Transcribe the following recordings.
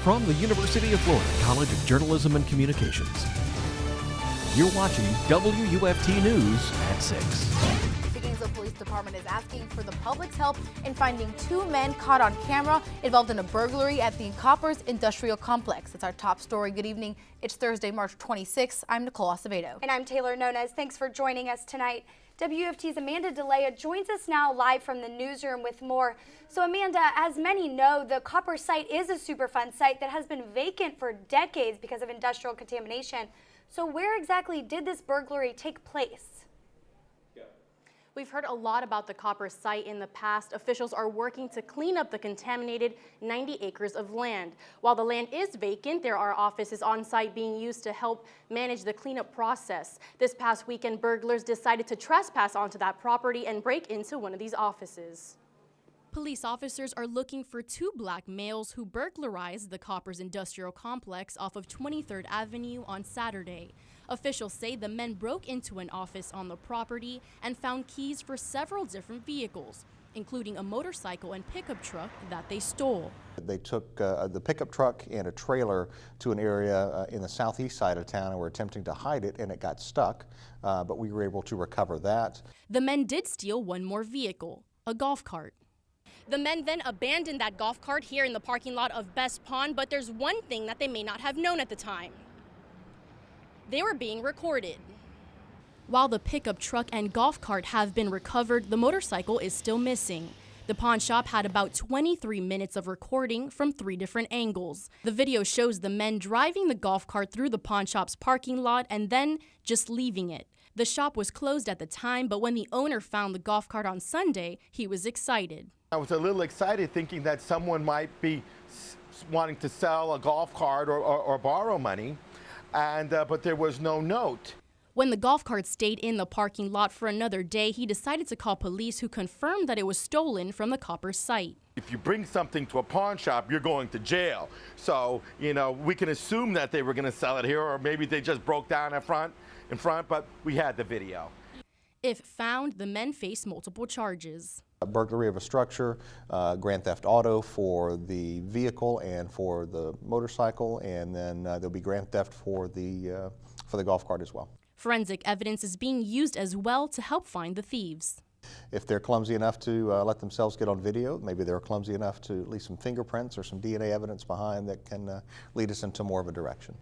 from the University of Florida College of Journalism and Communications. You're watching WUFT News at 6. The Gainesville Police Department is asking for the public's help in finding two men caught on camera involved in a burglary at the Koppers Industrial Complex. That's our top story. Good evening. It's Thursday, March 26th. I'm Nicole Acevedo. And I'm Taylor Nunez. Thanks for joining us tonight. WUFT's Amanda DeLea joins us now live from the newsroom with more. So Amanda, as many know, the Koppers site is a Superfund site that has been vacant for decades because of industrial contamination. So where exactly did this burglary take place? We've heard a lot about the Koppers site in the past. Officials are working to clean up the contaminated 90 acres of land. While the land is vacant, there are offices on site being used to help manage the cleanup process. This past weekend, burglars decided to trespass onto that property and break into one of these offices. Police officers are looking for two black males who burglarized the Koppers Industrial Complex off of 23rd Avenue on Saturday. Officials say the men broke into an office on the property and found keys for several different vehicles, including a motorcycle and pickup truck that they stole. They took the pickup truck and a trailer to an area in the southeast side of town and were attempting to hide it, and it got stuck, but we were able to recover that. The men did steal one more vehicle, a golf cart. The men then abandoned that golf cart here in the parking lot of Best Pond, but there's one thing that they may not have known at the time. They were being recorded. While the pickup truck and golf cart have been recovered, the motorcycle is still missing. The pawn shop had about 23 minutes of recording from 3 different angles. The video shows the men driving the golf cart through the pawn shop's parking lot and then just leaving it. The shop was closed at the time, but when the owner found the golf cart on Sunday, he was excited. I was a little excited thinking that someone might be wanting to sell a golf cart or borrow money, but there was no note. When the golf cart stayed in the parking lot for another day, he decided to call police, who confirmed that it was stolen from the Koppers site. If you bring something to a pawn shop, you're going to jail. So, we can assume that they were going to sell it here, or maybe they just broke down in front, but we had the video. If found, the men face multiple charges. A burglary of a structure, grand theft auto for the vehicle and for the motorcycle, and then there'll be grand theft for the golf cart as well. Forensic evidence is being used as well to help find the thieves. If they're clumsy enough to let themselves get on video, maybe they're clumsy enough to leave some fingerprints or some DNA evidence behind that can lead us into more of a direction.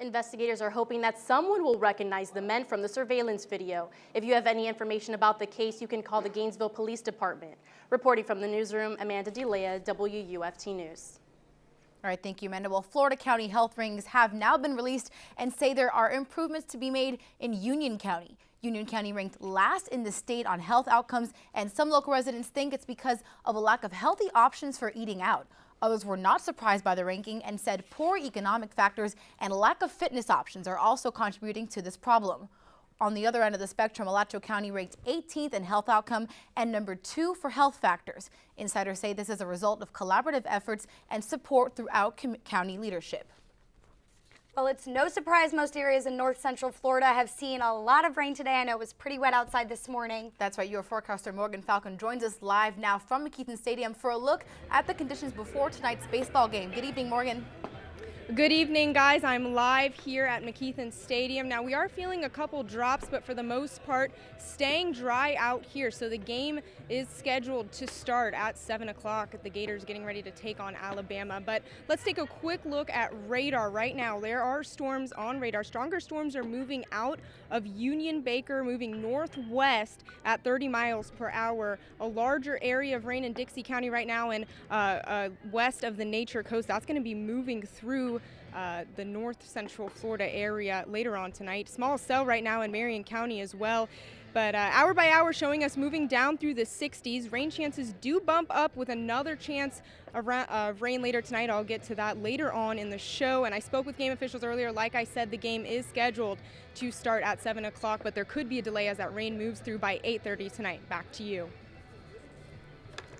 Investigators are hoping that someone will recognize the men from the surveillance video. If you have any information about the case, you can call the Gainesville Police Department. Reporting from the newsroom, Amanda DeLea, WUFT News. All right, thank you, Amanda. Well, Florida County health rankings have now been released and say there are improvements to be made in Union County. Union County ranked last in the state on health outcomes, and some local residents think it's because of a lack of healthy options for eating out. Others were not surprised by the ranking and said poor economic factors and lack of fitness options are also contributing to this problem. On the other end of the spectrum, Alachua County ranked 18th in health outcome and number 2 for health factors. Insiders say this is a result of collaborative efforts and support throughout county leadership. Well, it's no surprise most areas in north central Florida have seen a lot of rain today. I know it was pretty wet outside this morning. That's right. Your forecaster Morgan Falcon joins us live now from McKeithen Stadium for a look at the conditions before tonight's baseball game. Good evening, Morgan. Good evening, guys. I'm live here at McKeithen Stadium. Now, we are feeling a couple drops, but for the most part, staying dry out here. So the game is scheduled to start at 7 o'clock. The Gators getting ready to take on Alabama. But let's take a quick look at radar right now. There are storms on radar. Stronger storms are moving out of Union Baker, moving northwest at 30 miles per hour. A larger area of rain in Dixie County right now and west of the Nature Coast. That's going to be moving through the north central Florida area later on tonight. Small cell right now in Marion County as well. But hour by hour showing us moving down through the 60s. Rain chances do bump up with another chance of rain later tonight. I'll get to that later on in the show. And I spoke with game officials earlier. Like I said, the game is scheduled to start at 7 o'clock, but there could be a delay as that rain moves through by 8:30 tonight. Back to you.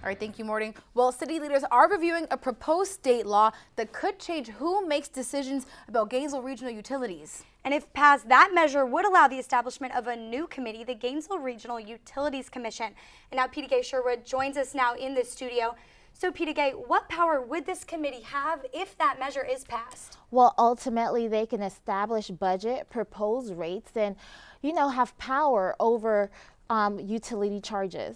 All right, thank you, Morgan. Well, city leaders are reviewing a proposed state law that could change who makes decisions about Gainesville regional utilities. And if passed, that measure would allow the establishment of a new committee, the Gainesville Regional Utilities Commission. And now PDK Sherwood joins us now in the studio. So, Peter Gay, what power would this committee have if that measure is passed? Well, ultimately, they can establish budget, propose rates, and, have power over utility charges.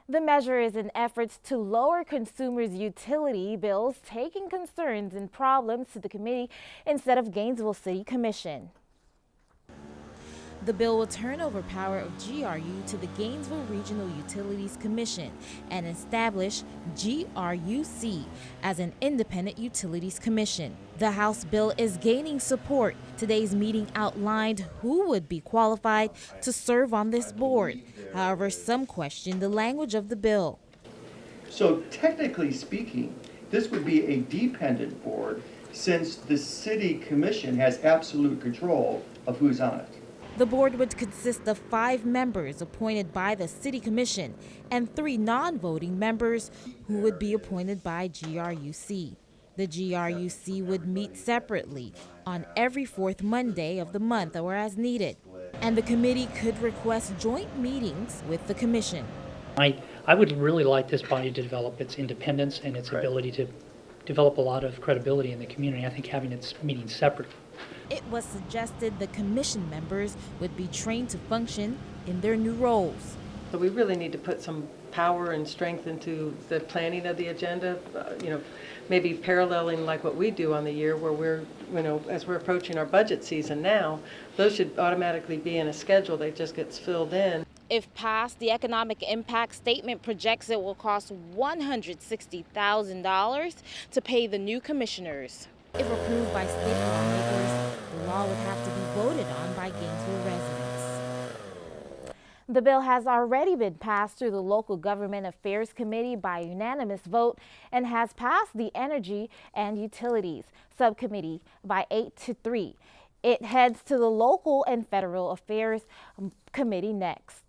The measure is an effort to lower consumers' utility bills, taking concerns and problems to the committee instead of Gainesville City Commission. The bill will turn over power of GRU to the Gainesville Regional Utilities Commission and establish GRUC as an independent utilities commission. The House bill is gaining support. Today's meeting outlined who would be qualified to serve on this board. However, some question the language of the bill. So technically speaking, this would be a dependent board since the city commission has absolute control of who's on it. The board would consist of 5 members appointed by the City Commission and 3 non-voting members who would be appointed by GRUC. The GRUC would meet separately on every 4th Monday of the month or as needed, and the committee could request joint meetings with the Commission. I would really like this body to develop its independence and its ability to develop a lot of credibility in the community. I think having its meetings separate. It was suggested the commission members would be trained to function in their new roles. So we really need to put some power and strength into the planning of the agenda, maybe paralleling like what we do on the year where we're, as we're approaching our budget season now, those should automatically be in a schedule that just gets filled in. If passed, the economic impact statement projects it will cost $160,000 to pay the new commissioners. If approved by state lawmakers, the law would have to be voted on by Gainesville residents. The bill has already been passed through the Local Government Affairs Committee by unanimous vote and has passed the Energy and Utilities Subcommittee by 8-3. It heads to the Local and Federal Affairs Committee next.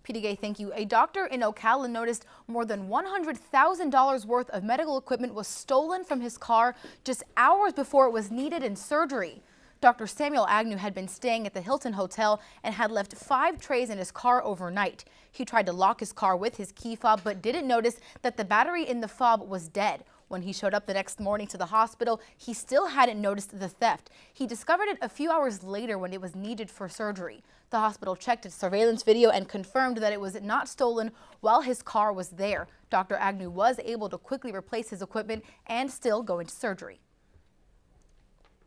Peter Gay, thank you. A doctor in Ocala noticed more than $100,000 worth of medical equipment was stolen from his car just hours before it was needed in surgery. Dr. Samuel Agnew had been staying at the Hilton Hotel and had left 5 trays in his car overnight. He tried to lock his car with his key fob but didn't notice that the battery in the fob was dead. When he showed up the next morning to the hospital, he still hadn't noticed the theft. He discovered it a few hours later when it was needed for surgery. The hospital checked its surveillance video and confirmed that it was not stolen while his car was there. Dr. Agnew was able to quickly replace his equipment and still go into surgery.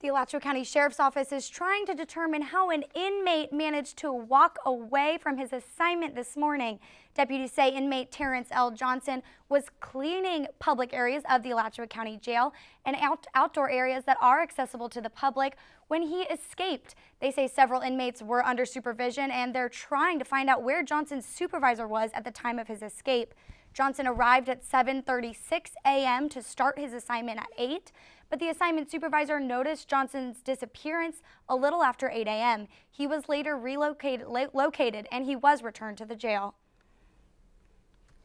The Alachua County Sheriff's Office is trying to determine how an inmate managed to walk away from his assignment this morning. Deputies say inmate Terrence L. Johnson was cleaning public areas of the Alachua County Jail and outdoor areas that are accessible to the public when he escaped. They say several inmates were under supervision and they're trying to find out where Johnson's supervisor was at the time of his escape. Johnson arrived at 7:36 a.m. to start his assignment at 8, but the assignment supervisor noticed Johnson's disappearance a little after 8 a.m. He was later located and he was returned to the jail.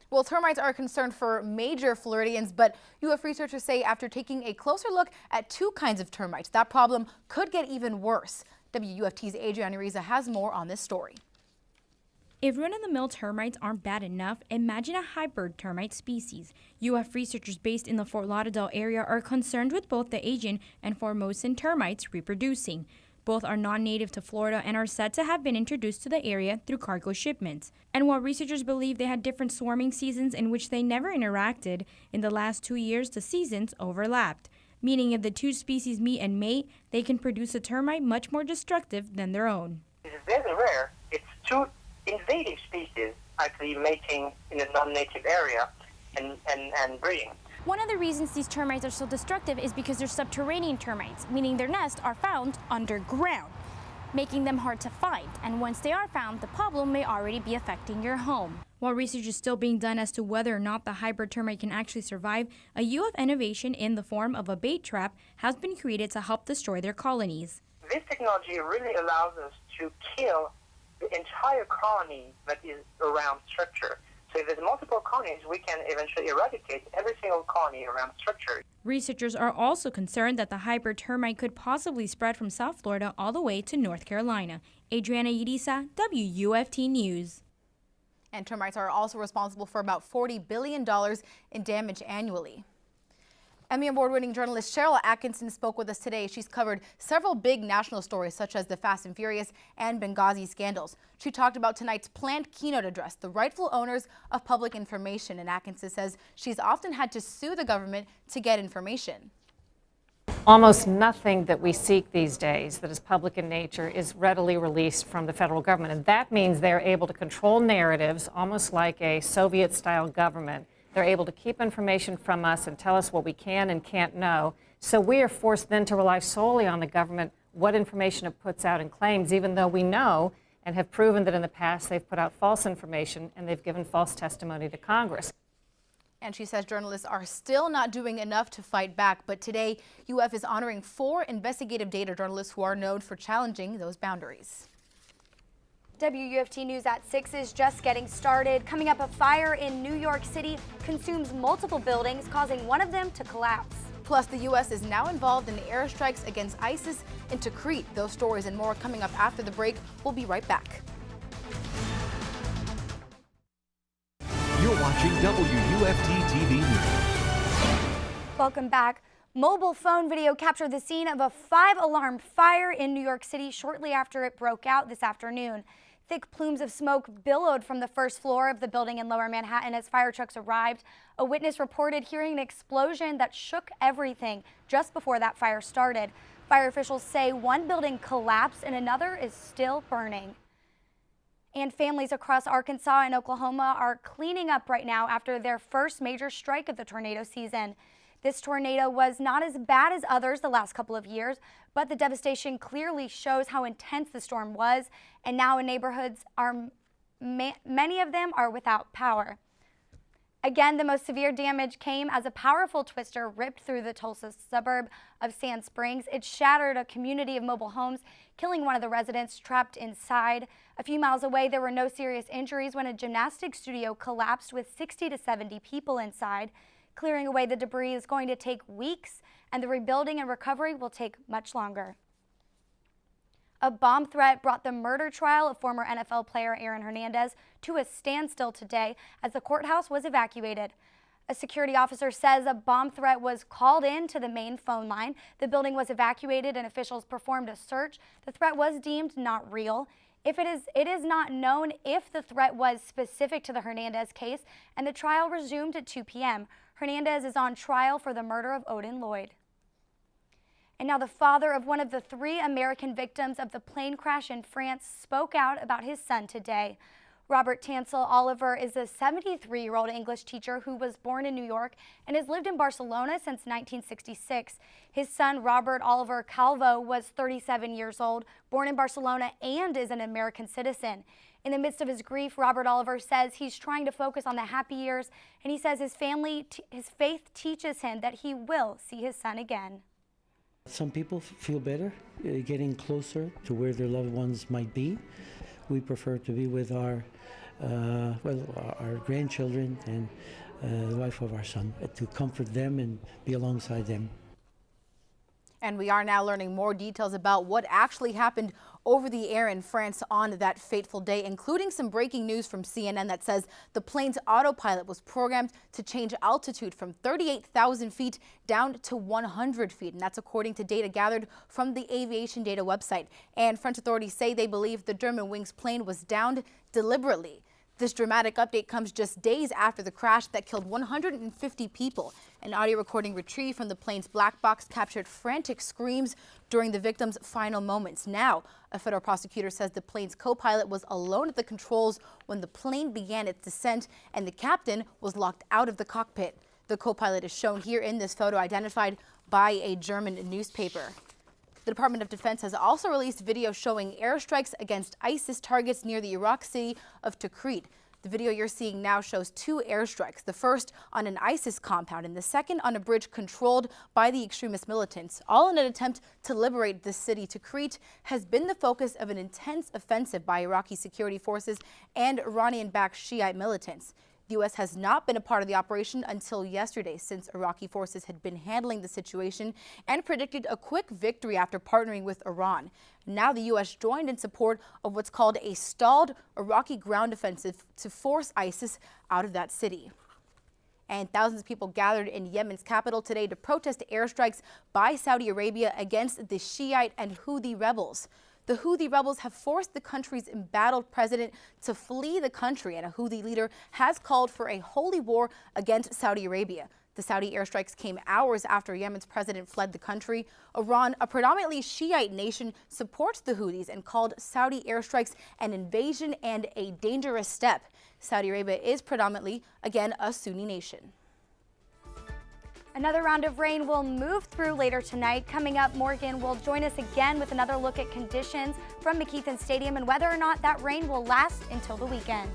Well, termites are a concern for major Floridians, but UF researchers say after taking a closer look at 2 kinds of termites, that problem could get even worse. WUFT's Adriana Riza has more on this story. If run-of-the-mill termites aren't bad enough, imagine a hybrid termite species. UF researchers based in the Fort Lauderdale area are concerned with both the Asian and Formosan termites reproducing. Both are non-native to Florida and are said to have been introduced to the area through cargo shipments. And while researchers believe they had different swarming seasons in which they never interacted, in the last 2 years the seasons overlapped. Meaning if the 2 species meet and mate, they can produce a termite much more destructive than their own. It's very rare. It's 2 invasive species actually mating in a non-native area and breeding. One of the reasons these termites are so destructive is because they're subterranean termites, meaning their nests are found underground, making them hard to find. And once they are found, the problem may already be affecting your home. While research is still being done as to whether or not the hybrid termite can actually survive, a UF innovation in the form of a bait trap has been created to help destroy their colonies. This technology really allows us to kill the entire colony that is around structure. So if there's multiple colonies, we can eventually eradicate every single colony around structure. Researchers are also concerned that the hybrid termite could possibly spread from South Florida all the way to North Carolina. Adriana Yurisa, WUFT News. And termites are also responsible for about $40 billion in damage annually. Emmy Award-winning journalist Cheryl Atkinson spoke with us today. She's covered several big national stories, such as the Fast and Furious and Benghazi scandals. She talked about tonight's planned keynote address, the rightful owners of public information. And Atkinson says she's often had to sue the government to get information. Almost nothing that we seek these days that is public in nature is readily released from the federal government. And that means they're able to control narratives, almost like a Soviet-style government. They're able to keep information from us and tell us what we can and can't know. So we are forced then to rely solely on the government, what information it puts out and claims, even though we know and have proven that in the past they've put out false information and they've given false testimony to Congress. And she says journalists are still not doing enough to fight back. But today, UF is honoring 4 investigative data journalists who are known for challenging those boundaries. WUFT News at 6 is just getting started. Coming up, a fire in New York City consumes multiple buildings, causing one of them to collapse. Plus, the U.S. is now involved in airstrikes against ISIS in Tikrit. Those stories and more coming up after the break. We'll be right back. You're watching WUFT TV News. Welcome back. Mobile phone video captured the scene of a 5-alarm fire in New York City shortly after it broke out this afternoon. Thick plumes of smoke billowed from the first floor of the building in Lower Manhattan as fire trucks arrived. A witness reported hearing an explosion that shook everything just before that fire started. Fire officials say one building collapsed and another is still burning. And families across Arkansas and Oklahoma are cleaning up right now after their first major strike of the tornado season. This tornado was not as bad as others the last couple of years, but the devastation clearly shows how intense the storm was, and now in neighborhoods, many of them are without power. Again, the most severe damage came as a powerful twister ripped through the Tulsa suburb of Sand Springs. It shattered a community of mobile homes, killing one of the residents trapped inside. A few miles away, there were no serious injuries when a gymnastics studio collapsed with 60 to 70 people inside. Clearing away the debris is going to take weeks, and the rebuilding and recovery will take much longer. A bomb threat brought the murder trial of former NFL player Aaron Hernandez to a standstill today as the courthouse was evacuated. A security officer says a bomb threat was called in to the main phone line. The building was evacuated and officials performed a search. The threat was deemed not real. It is not known if the threat was specific to the Hernandez case, and the trial resumed at 2 p.m. Hernandez is on trial for the murder of Odin Lloyd. And now the father of one of the 3 American victims of the plane crash in France spoke out about his son today. Robert Tansel Oliver is a 73-year-old English teacher who was born in New York and has lived in Barcelona since 1966. His son, Robert Oliver Calvo, was 37 years old, born in Barcelona, and is an American citizen. In the midst of his grief, Robert Oliver says he's trying to focus on the happy years, and he says his faith teaches him that he will see his son again. Some people feel better getting closer to where their loved ones might be. We prefer to be with our grandchildren and the wife of our son, to comfort them and be alongside them. And we are now learning more details about what actually happened over the air in France on that fateful day, including some breaking news from CNN that says the plane's autopilot was programmed to change altitude from 38,000 feet down to 100 feet. And that's according to data gathered from the aviation data website. And French authorities say they believe the Germanwings plane was downed deliberately. This dramatic update comes just days after the crash that killed 150 people. An audio recording retrieved from the plane's black box captured frantic screams during the victims' final moments. Now, a federal prosecutor says the plane's co-pilot was alone at the controls when the plane began its descent, and the captain was locked out of the cockpit. The co-pilot is shown here in this photo, identified by a German newspaper. The Department of Defense has also released video showing airstrikes against ISIS targets near the Iraq city of Tikrit. The video you're seeing now shows 2 airstrikes, the first on an ISIS compound and the second on a bridge controlled by the extremist militants, all in an attempt to liberate the city. Tikrit has been the focus of an intense offensive by Iraqi security forces and Iranian-backed Shiite militants. The U.S. has not been a part of the operation until yesterday, since Iraqi forces had been handling the situation and predicted a quick victory after partnering with Iran. Now the U.S. joined in support of what's called a stalled Iraqi ground offensive to force ISIS out of that city. And thousands of people gathered in Yemen's capital today to protest airstrikes by Saudi Arabia against the Shiite and Houthi rebels. The Houthi rebels have forced the country's embattled president to flee the country, and a Houthi leader has called for a holy war against Saudi Arabia. The Saudi airstrikes came hours after Yemen's president fled the country. Iran, a predominantly Shiite nation, supports the Houthis and called Saudi airstrikes an invasion and a dangerous step. Saudi Arabia is predominantly, again, a Sunni nation. Another round of rain will move through later tonight. Coming up, Morgan will join us again with another look at conditions from McKeithen Stadium and whether or not that rain will last until the weekend.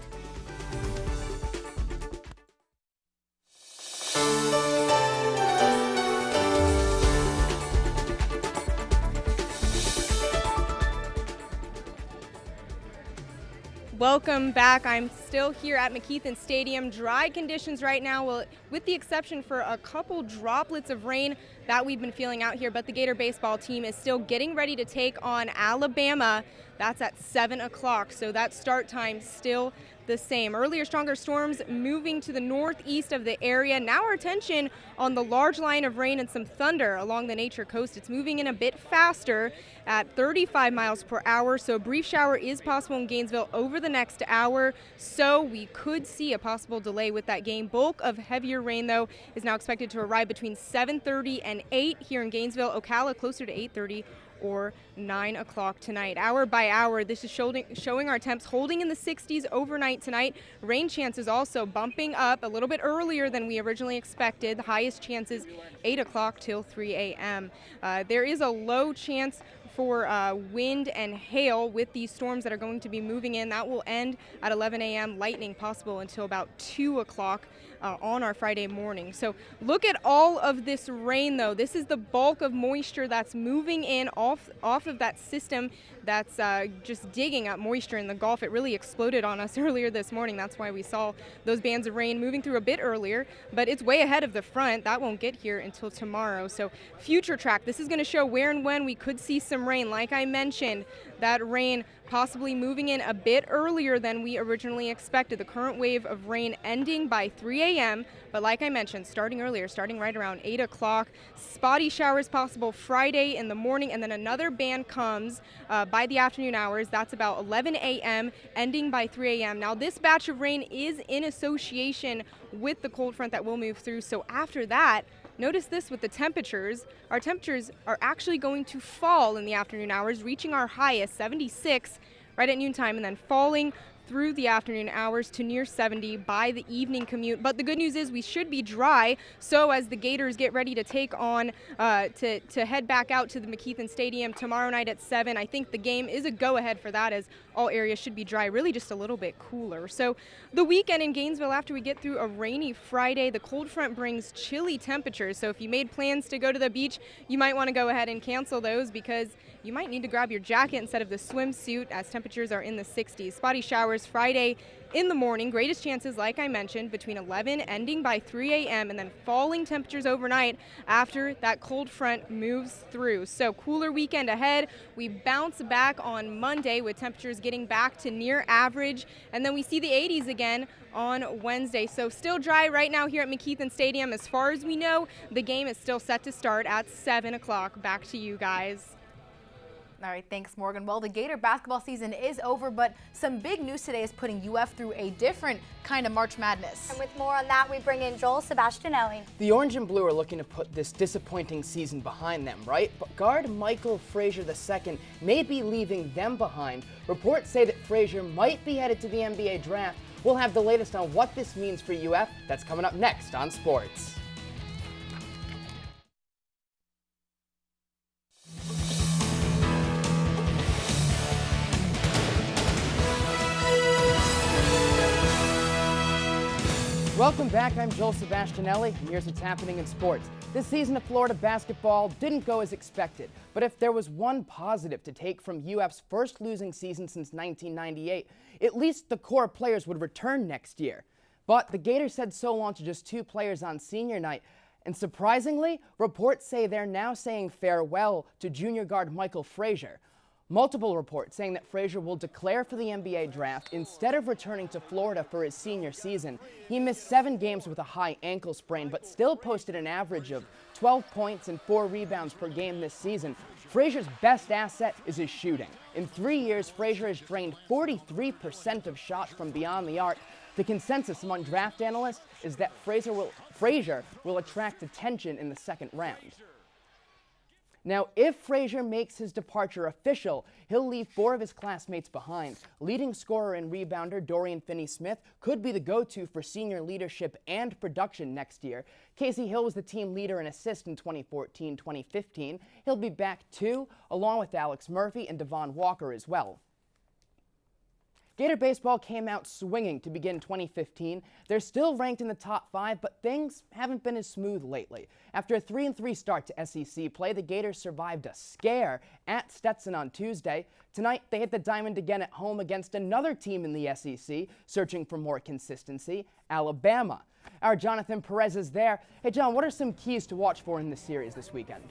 Welcome back. I'm still here at McKeithen Stadium. Dry conditions right now, well, with the exception for a couple droplets of rain that we've been feeling out here, but the Gator baseball team is still getting ready to take on Alabama. That's at 7 o'clock, so that start time still the same. Earlier, stronger storms moving to the northeast of the area. Now our attention on the large line of rain and some thunder along the Nature Coast. It's moving in a bit faster at 35 miles per hour, so a brief shower is possible in Gainesville over the next hour, so we could see a possible delay with that game. Bulk of heavier rain, though, is now expected to arrive between 7:30 and 8 here in Gainesville. Ocala closer to 8:30 or 9 o'clock tonight. Hour by hour, this is showing our temps holding in the 60s overnight tonight. Rain chances also bumping up a little bit earlier than we originally expected. The highest chances 8 o'clock till 3 a.m. There is a low chance for wind and hail with these storms that are going to be moving in. That will end at 11 a.m. Lightning possible until about 2 o'clock on our Friday morning. So look at all of this rain, though. This is the bulk of moisture that's moving in off of that system that's just digging up moisture in the Gulf. It really exploded on us earlier this morning. That's why we saw those bands of rain moving through a bit earlier, but it's way ahead of the front. That won't get here until tomorrow. So future track, this is going to show where and when we could see some rain. Like I mentioned, that rain possibly moving in a bit earlier than we originally expected. The current wave of rain ending by 3 a.m., but like I mentioned, starting earlier, starting right around 8 o'clock. Spotty showers possible Friday in the morning, and then another band comes by the afternoon hours. That's about 11 a.m., ending by 3 a.m. Now, this batch of rain is in association with the cold front that will move through, so after that, notice this with the temperatures. Our temperatures are actually going to fall in the afternoon hours, reaching our highest 76 right at noontime, and then falling through the afternoon hours to near 70 by the evening commute. But the good news is we should be dry, so as the Gators get ready to take on, to head back out to the McKeithen Stadium tomorrow night at 7, I think the game is a go-ahead for that, as all areas should be dry, really just a little bit cooler. So the weekend in Gainesville, after we get through a rainy Friday, the cold front brings chilly temperatures. So if you made plans to go to the beach, you might want to go ahead and cancel those, because you might need to grab your jacket instead of the swimsuit, as temperatures are in the 60s. Spotty showers Friday in the morning. Greatest chances, like I mentioned, between 11 ending by 3 a.m. and then falling temperatures overnight after that cold front moves through. So cooler weekend ahead. We bounce back on Monday with temperatures getting back to near average, and then we see the 80s again on Wednesday. So still dry right now here at McKeithen Stadium. As far as we know, the game is still set to start at 7 o'clock. Back to you guys. All right, thanks, Morgan. Well, the Gator basketball season is over, but some big news today is putting UF through a different kind of March Madness. And with more on that, we bring in Joel Sebastianelli. The Orange and Blue are looking to put this disappointing season behind them, right? But guard Michael Frazier II may be leaving them behind. Reports say that Frazier might be headed to the NBA draft. We'll have the latest on what this means for UF. That's coming up next on Sports. Welcome back, I'm Joel Sebastianelli, and here's what's happening in sports. This season of Florida basketball didn't go as expected, but if there was one positive to take from UF's first losing season since 1998, at least the core players would return next year. But the Gators said so on to just 2 players on senior night. And surprisingly, reports say they're now saying farewell to junior guard Michael Frazier. Multiple reports saying that Frazier will declare for the NBA draft instead of returning to Florida for his senior season. He missed 7 games with a high ankle sprain, but still posted an average of 12 points and 4 rebounds per game this season. Frazier's best asset is his shooting. In 3 years, Frazier has drained 43% of shots from beyond the arc. The consensus among draft analysts is that Frazier will attract attention in the second round. Now, if Frazier makes his departure official, he'll leave 4 of his classmates behind. Leading scorer and rebounder Dorian Finney-Smith could be the go-to for senior leadership and production next year. Casey Hill was the team leader in assists in 2014-2015. He'll be back too, along with Alex Murphy and Devon Walker as well. Gator baseball came out swinging to begin 2015. They're still ranked in the top 5, but things haven't been as smooth lately. After a 3-3 start to SEC play, the Gators survived a scare at Stetson on Tuesday. Tonight, they hit the diamond again at home against another team in the SEC, searching for more consistency, Alabama. Our Jonathan Perez is there. Hey, John, what are some keys to watch for in this series this weekend?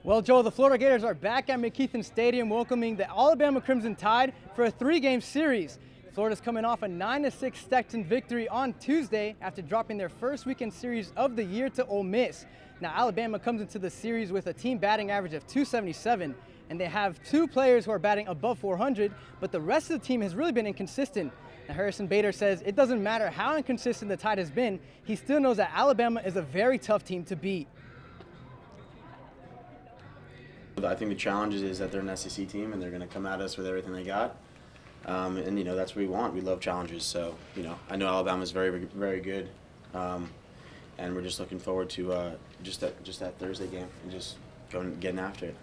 Well, Joel, the Florida Gators are back at McKeithen Stadium welcoming the Alabama Crimson Tide for a 3-game series. Florida's coming off a 9-6 Stetson victory on Tuesday after dropping their first weekend series of the year to Ole Miss. Now, Alabama comes into the series with a team batting average of .277, and they have 2 players who are batting above .400, but the rest of the team has really been inconsistent. Now, Harrison Bader says it doesn't matter how inconsistent the Tide has been, he still knows that Alabama is a very tough team to beat. I think the challenge is that they're an SEC team and they're going to come at us with everything they got. And, you know, that's what we want. We love challenges. So, you know, I know Alabama's very, very good. And we're just looking forward to just that Thursday game and just getting after it.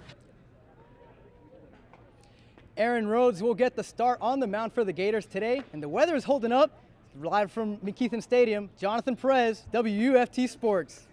Aaron Rhodes will get the start on the mound for the Gators today, and the weather is holding up. Live from McKeithen Stadium, Jonathan Perez, WUFT Sports.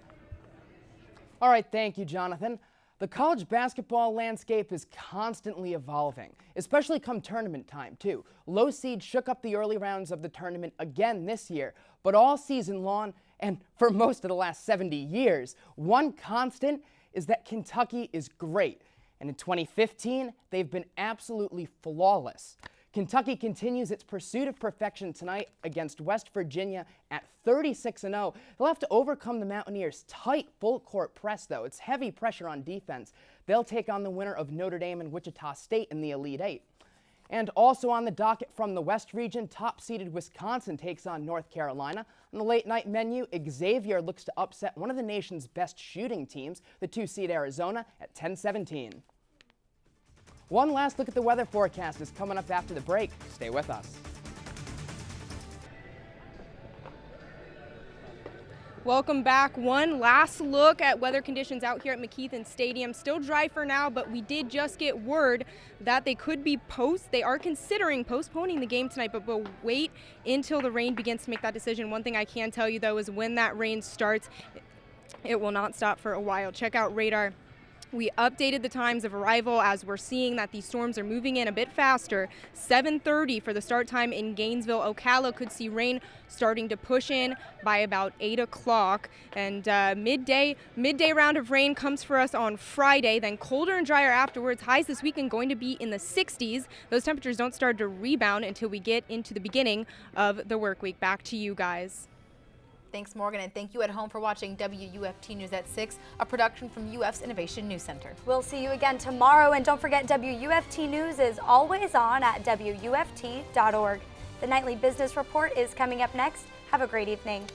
All right, thank you, Jonathan. The college basketball landscape is constantly evolving, especially come tournament time, too. Low seed shook up the early rounds of the tournament again this year, but all season long, and for most of the last 70 years, one constant is that Kentucky is great. And in 2015, they've been absolutely flawless. Kentucky continues its pursuit of perfection tonight against West Virginia at 36-0. They'll have to overcome the Mountaineers' tight full-court press, though. It's heavy pressure on defense. They'll take on the winner of Notre Dame and Wichita State in the Elite Eight. And also on the docket from the West region, top-seeded Wisconsin takes on North Carolina. On the late-night menu, Xavier looks to upset one of the nation's best shooting teams, the 2-seed Arizona, at 10-17. One last look at the weather forecast is coming up after the break. Stay with us. Welcome back. One last look at weather conditions out here at McKeithen Stadium. Still dry for now, but we did just get word that they are considering postponing the game tonight, but we'll wait until the rain begins to make that decision. One thing I can tell you, though, is when that rain starts, it will not stop for a while. Check out radar. We updated the times of arrival as we're seeing that these storms are moving in a bit faster. 7:30 for the start time in Gainesville. Ocala could see rain starting to push in by about 8 o'clock. And midday round of rain comes for us on Friday, then colder and drier afterwards. Highs this weekend going to be in the 60s. Those temperatures don't start to rebound until we get into the beginning of the work week. Back to you guys. Thanks, Morgan, and thank you at home for watching WUFT News at 6, a production from UF's Innovation News Center. We'll see you again tomorrow, and don't forget WUFT News is always on at WUFT.org. The Nightly Business Report is coming up next. Have a great evening.